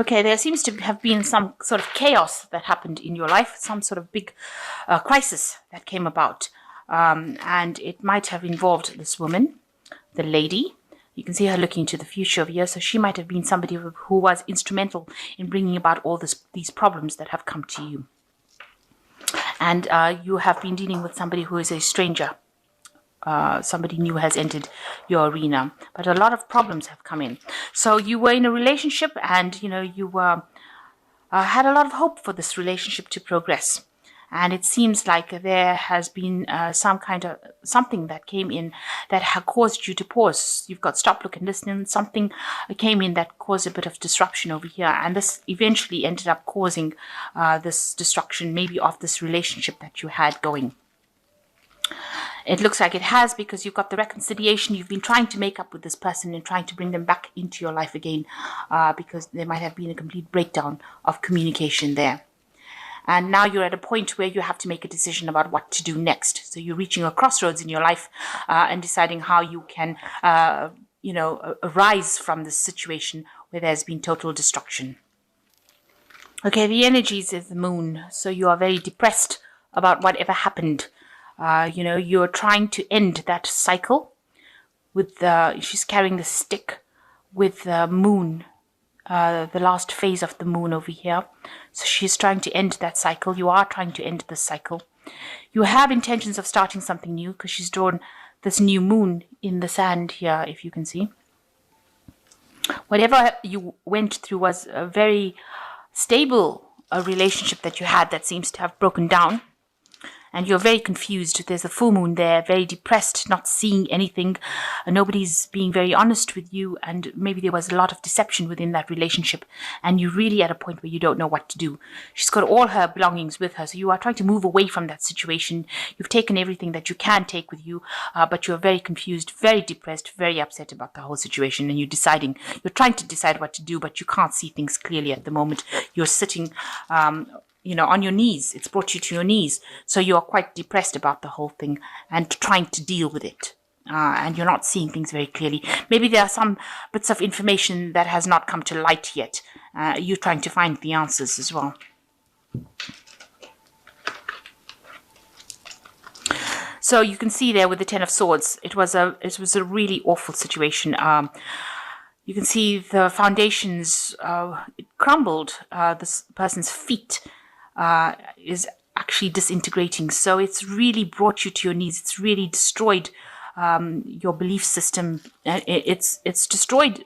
Okay, there seems to have been some sort of chaos that happened in your life, some sort of big crisis that came about. And it might have involved this woman, the lady. You can see her looking to the future over here. So she might have been somebody who was instrumental in bringing about all these problems that have come to you. And you have been dealing with somebody who is a stranger. Somebody new has entered your arena, but a lot of problems have come in. So you were in a relationship, and you were had a lot of hope for this relationship to progress. And it seems like there has been some kind of something that came in that had caused you to pause. You've got stop, look, and listen. Something came in that caused a bit of disruption over here. And this eventually ended up causing this destruction, maybe of this relationship that you had going. It looks like it has, because you've got the reconciliation. You've been trying to make up with this person and trying to bring them back into your life again, because there might have been a complete breakdown of communication there. And now you're at a point where you have to make a decision about what to do next. So you're reaching a crossroads in your life and deciding how you can, arise from this situation where there's been total destruction. Okay, the energies is the moon. So you are very depressed about whatever happened. You're trying to end that cycle with she's carrying the stick with the moon, the last phase of the moon over here. So she's trying to end that cycle. You are trying to end this cycle. You have intentions of starting something new, because she's drawn this new moon in the sand here, if you can see. Whatever you went through was a very stable relationship that you had that seems to have broken down. And you're very confused. There's a full moon there, very depressed, not seeing anything. Nobody's being very honest with you, and maybe there was a lot of deception within that relationship, and you're really at a point where you don't know what to do. She's got all her belongings with her, so you are trying to move away from that situation. You've taken everything that you can take with you, but you're very confused, very depressed, very upset about the whole situation, and you're trying to decide what to do, but you can't see things clearly at the moment. You're sitting on your knees. It's brought you to your knees. So you are quite depressed about the whole thing and trying to deal with it. And you're not seeing things very clearly. Maybe there are some bits of information that has not come to light yet. You're trying to find the answers as well. So you can see there with the Ten of Swords, it was a really awful situation. You can see the foundations, it crumbled. This person's feet is actually disintegrating. So it's really brought you to your knees. It's really destroyed your belief system. It's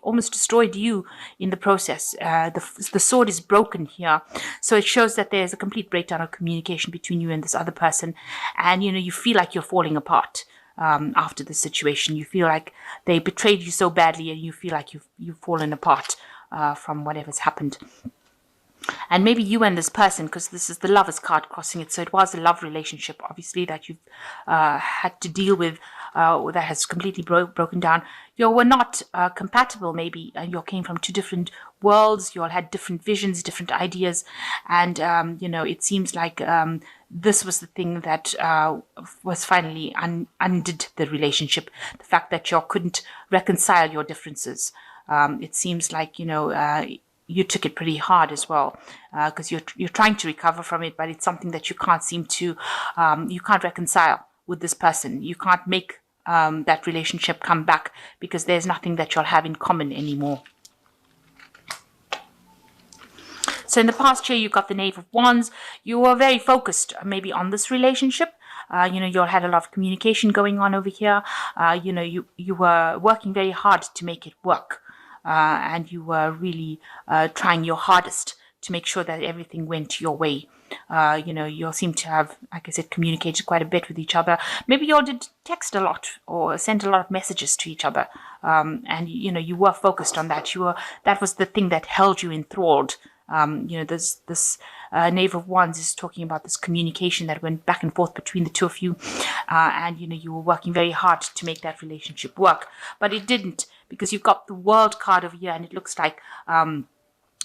almost destroyed you in the process. The sword is broken here. So it shows that there's a complete breakdown of communication between you and this other person. And, you feel like you're falling apart. After the situation, you feel like they betrayed you so badly, and you feel like you've fallen apart from whatever's happened. And maybe you and this person, because this is the Lovers card crossing it, so it was a love relationship, obviously, that you've had to deal with, that has completely broken down. You were not compatible, maybe, and you came from two different worlds. You all had different visions, different ideas, and it seems like this was the thing that was finally undid the relationship. The fact that you couldn't reconcile your differences. It seems like you took it pretty hard as well, because you're trying to recover from it, but it's something that you can't seem to you can't reconcile with this person. You can't make that relationship come back, because there's nothing that you'll have in common anymore. So in the past year, you got the Knave of Wands. You were very focused maybe on this relationship. You all had a lot of communication going on over here. You were working very hard to make it work. And you were really trying your hardest to make sure that everything went your way. You all seem to have, like I said, communicated quite a bit with each other. Maybe you all did text a lot or sent a lot of messages to each other. And you were focused on that. That was the thing that held you enthralled. This Knave of Wands is talking about this communication that went back and forth between the two of you. And you were working very hard to make that relationship work. But it didn't, because you've got the World card over here, and it looks like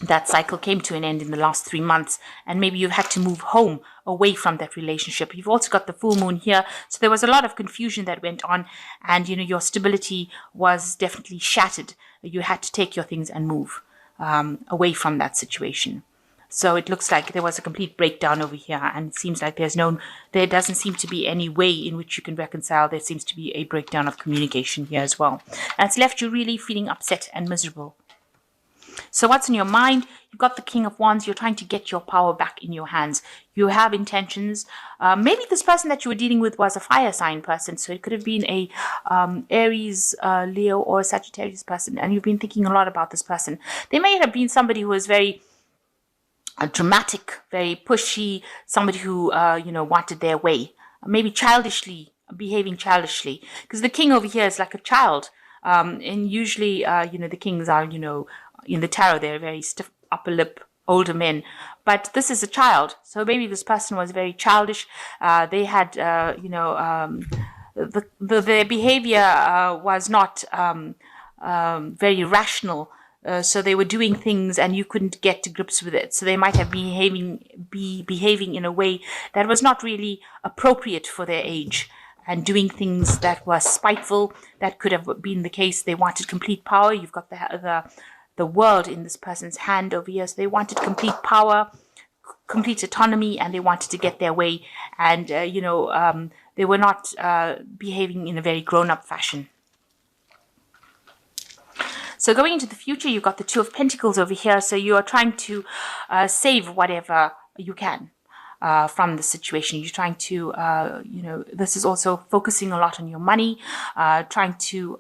that cycle came to an end in the last 3 months, and maybe you've had to move home away from that relationship. You've also got the full moon here, so there was a lot of confusion that went on, and your stability was definitely shattered. You had to take your things and move. away from that situation. So it looks like there was a complete breakdown over here, and it seems like there doesn't seem to be any way in which you can reconcile. There seems to be a breakdown of communication here as well. And it's left you really feeling upset and miserable. So what's in your mind? You've got the King of Wands. You're trying to get your power back in your hands. You have intentions. Maybe this person that you were dealing with was a fire sign person. So it could have been a Aries, Leo, or Sagittarius person. And you've been thinking a lot about this person. They may have been somebody who was very dramatic, very pushy, somebody who, wanted their way. Maybe behaving childishly. Because the king over here is like a child. And usually, the kings are, in the tarot, they're very stiff upper lip, older men. But this is a child. So maybe this person was very childish. They had, their behavior was not very rational. So they were doing things and you couldn't get to grips with it. So they might have be behaving in a way that was not really appropriate for their age, and doing things that were spiteful. That could have been the case. They wanted complete power. You've got the world in this person's hand over here. So they wanted complete power, complete autonomy, and they wanted to get their way. And, they were not behaving in a very grown-up fashion. So going into the future, you've got the Two of Pentacles over here. So you are trying to save whatever you can from the situation. You're trying to, this is also focusing a lot on your money, trying to,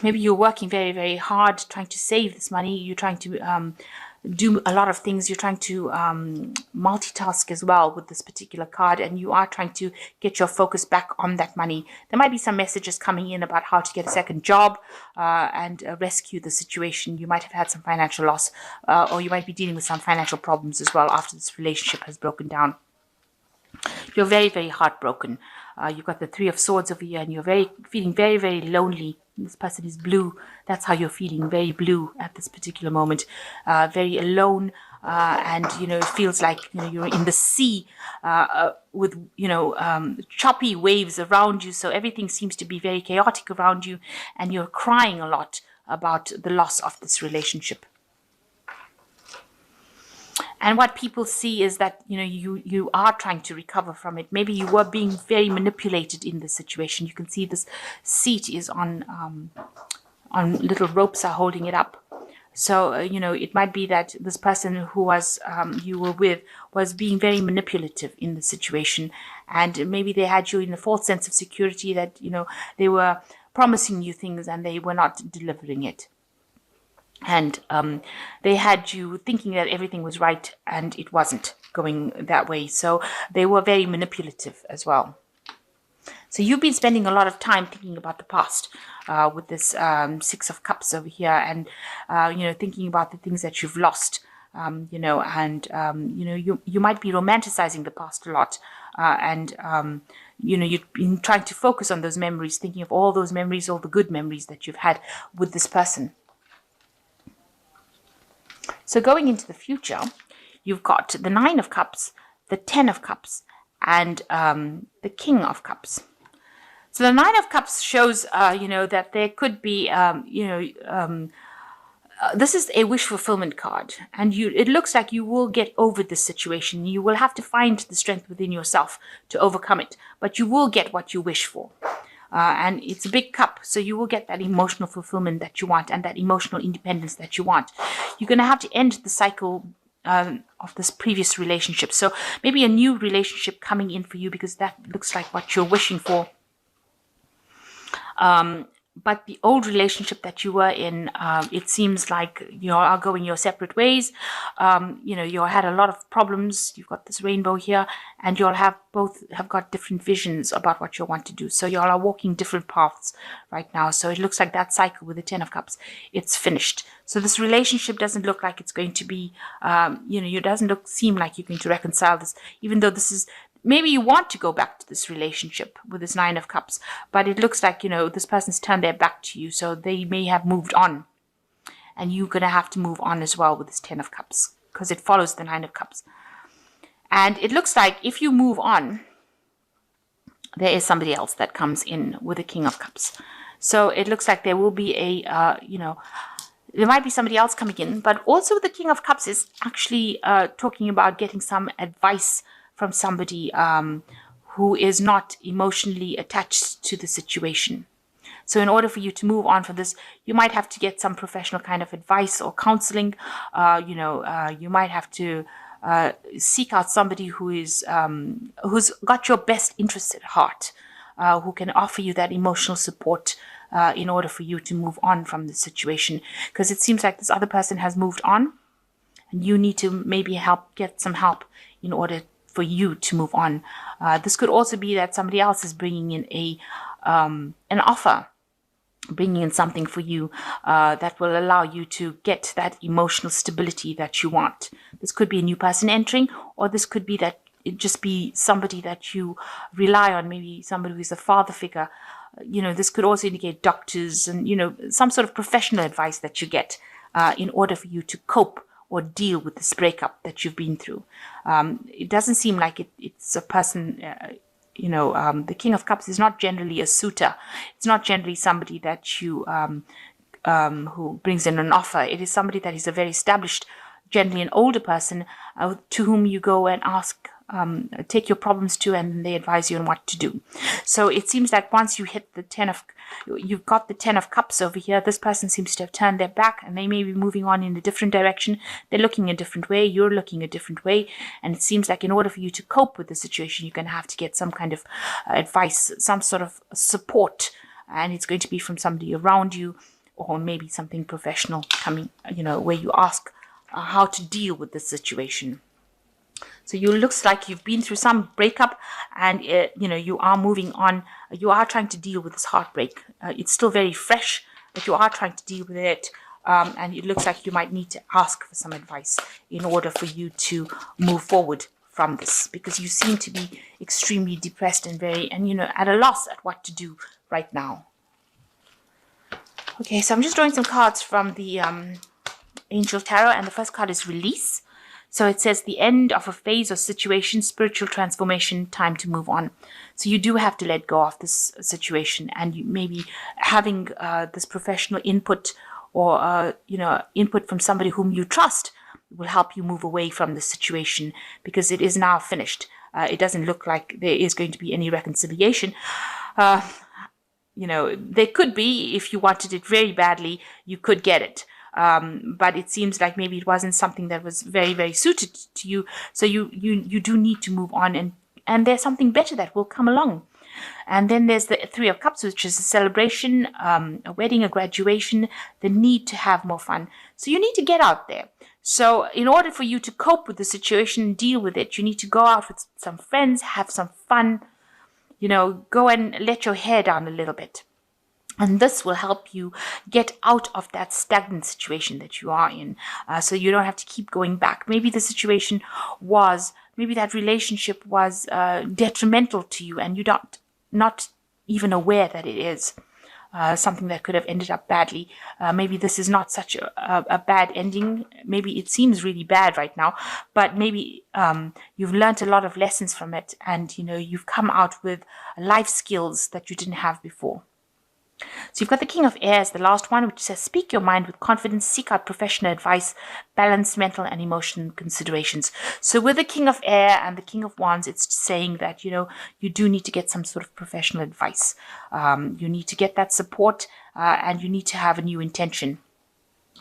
maybe you're working very, very hard trying to save this money. You're trying to do a lot of things. You're trying to multitask as well with this particular card, and you are trying to get your focus back on that money. There might be some messages coming in about how to get a second job and rescue the situation. You might have had some financial loss, or you might be dealing with some financial problems as well after this relationship has broken down. You're very, very heartbroken. You've got the Three of Swords over here, and you're feeling very, very lonely. This person is blue. That's how you're feeling, very blue at this particular moment. Very alone, and, it feels like, you're in the sea with, choppy waves around you. So everything seems to be very chaotic around you, and you're crying a lot about the loss of this relationship. And what people see is that, you are trying to recover from it. Maybe you were being very manipulated in this situation. You can see this seat is on little ropes are holding it up. So, it might be that this person who was you were with was being very manipulative in the situation. And maybe they had you in a false sense of security that, they were promising you things and they were not delivering it. And they had you thinking that everything was right, and it wasn't going that way. So they were very manipulative as well. So you've been spending a lot of time thinking about the past with this Six of Cups over here, and thinking about the things that you've lost. You might be romanticizing the past a lot, and you've been trying to focus on those memories, thinking of all those memories, all the good memories that you've had with this person. So going into the future, you've got the Nine of Cups, the Ten of Cups, and the King of Cups. So the Nine of Cups shows, that there could be, this is a wish fulfillment card, and it looks like you will get over this situation. You will have to find the strength within yourself to overcome it, but you will get what you wish for. And it's a big cup, so you will get that emotional fulfillment that you want and that emotional independence that you want. You're going to have to end the cycle of this previous relationship. So maybe a new relationship coming in for you, because that looks like what you're wishing for. But the old relationship that you were in, it seems like you are going your separate ways. You had a lot of problems. You've got this rainbow here, and you all both have got different visions about what you want to do. So you all are walking different paths right now. So it looks like that cycle with the Ten of Cups, it's finished. So this relationship doesn't look like it's going to be, it doesn't seem like you're going to reconcile this, even though this is. Maybe you want to go back to this relationship with this Nine of Cups, but it looks like, this person's turned their back to you, so they may have moved on. And you're going to have to move on as well with this Ten of Cups, because it follows the Nine of Cups. And it looks like if you move on, there is somebody else that comes in with the King of Cups. So it looks like there will be there might be somebody else coming in, but also the King of Cups is actually talking about getting some advice from somebody who is not emotionally attached to the situation. So in order for you to move on from this, you might have to get some professional kind of advice or counseling. You might have to seek out somebody who is who's got your best interests at heart, who can offer you that emotional support in order for you to move on from the situation. Because it seems like this other person has moved on, and you need to maybe get some help in order for you to move on. This could also be that somebody else is bringing in an offer, bringing in something for you that will allow you to get that emotional stability that you want. This could be a new person entering, or this could be that it just be somebody that you rely on, maybe somebody who's a father figure. This could also indicate doctors and, some sort of professional advice that you get in order for you to cope or deal with this breakup that you've been through. It doesn't seem like it's a person, the King of Cups is not generally a suitor. It's not generally somebody that you, who brings in an offer. It is somebody that is a very established, generally an older person to whom you go and ask, take your problems to, and they advise you on what to do. So it seems like once you hit you've got the 10 of Cups over here, this person seems to have turned their back, and they may be moving on in a different direction. They're looking a different way, you're looking a different way, and it seems like in order for you to cope with the situation, you're going to have to get some kind of advice, some sort of support, and it's going to be from somebody around you, or maybe something professional coming, where you ask how to deal with the situation. So you looks like you've been through some breakup, and you are moving on. You are trying to deal with this heartbreak. It's still very fresh, but you are trying to deal with it. And it looks like you might need to ask for some advice in order for you to move forward from this, because you seem to be extremely depressed and at a loss at what to do right now. Okay, so I'm just drawing some cards from the Angel Tarot, and the first card is Release. So it says the end of a phase or situation, spiritual transformation, time to move on. So you do have to let go of this situation, and you maybe having this professional input or, input from somebody whom you trust will help you move away from the situation, because it is now finished. It doesn't look like there is going to be any reconciliation. There could be, if you wanted it very badly, you could get it. But it seems like maybe it wasn't something that was very, very suited to you. So you do need to move on, and there's something better that will come along. And then there's the Three of Cups, which is a celebration, a wedding, a graduation, the need to have more fun. So you need to get out there. So in order for you to cope with the situation, deal with it, you need to go out with some friends, have some fun, go and let your hair down a little bit. And this will help you get out of that stagnant situation that you are in, so you don't have to keep going back. Maybe the situation maybe that relationship was detrimental to you, and you're not even aware that it is something that could have ended up badly. Maybe this is not such a bad ending. Maybe it seems really bad right now, but maybe you've learned a lot of lessons from it, and you've come out with life skills that you didn't have before. So you've got the King of Air as the last one, which says, speak your mind with confidence, seek out professional advice, balance mental and emotional considerations. So with the King of Air and the King of Wands, it's saying that, you do need to get some sort of professional advice. You need to get that support, and you need to have a new intention.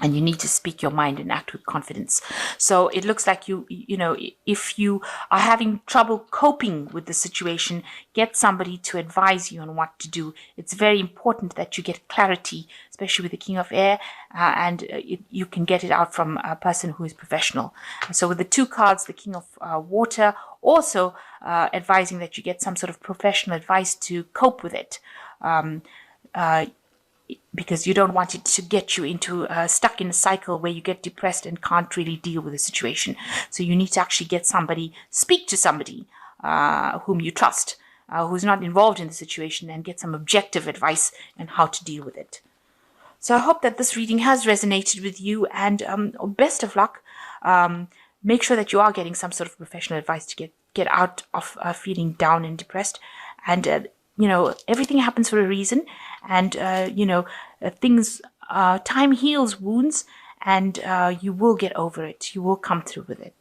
And you need to speak your mind and act with confidence. So it looks like if you are having trouble coping with the situation, get somebody to advise you on what to do. It's very important that you get clarity, especially with the King of Air, and you can get it out from a person who is professional. So with the two cards, the King of Water, also advising that you get some sort of professional advice to cope with it. Because you don't want it to get you into stuck in a cycle where you get depressed and can't really deal with the situation. So you need to actually speak to somebody whom you trust, who's not involved in the situation, and get some objective advice on how to deal with it. So I hope that this reading has resonated with you, and best of luck. Make sure that you are getting some sort of professional advice to get out of feeling down and depressed. And everything happens for a reason, and things time heals wounds, and you will get over it. You will come through with it.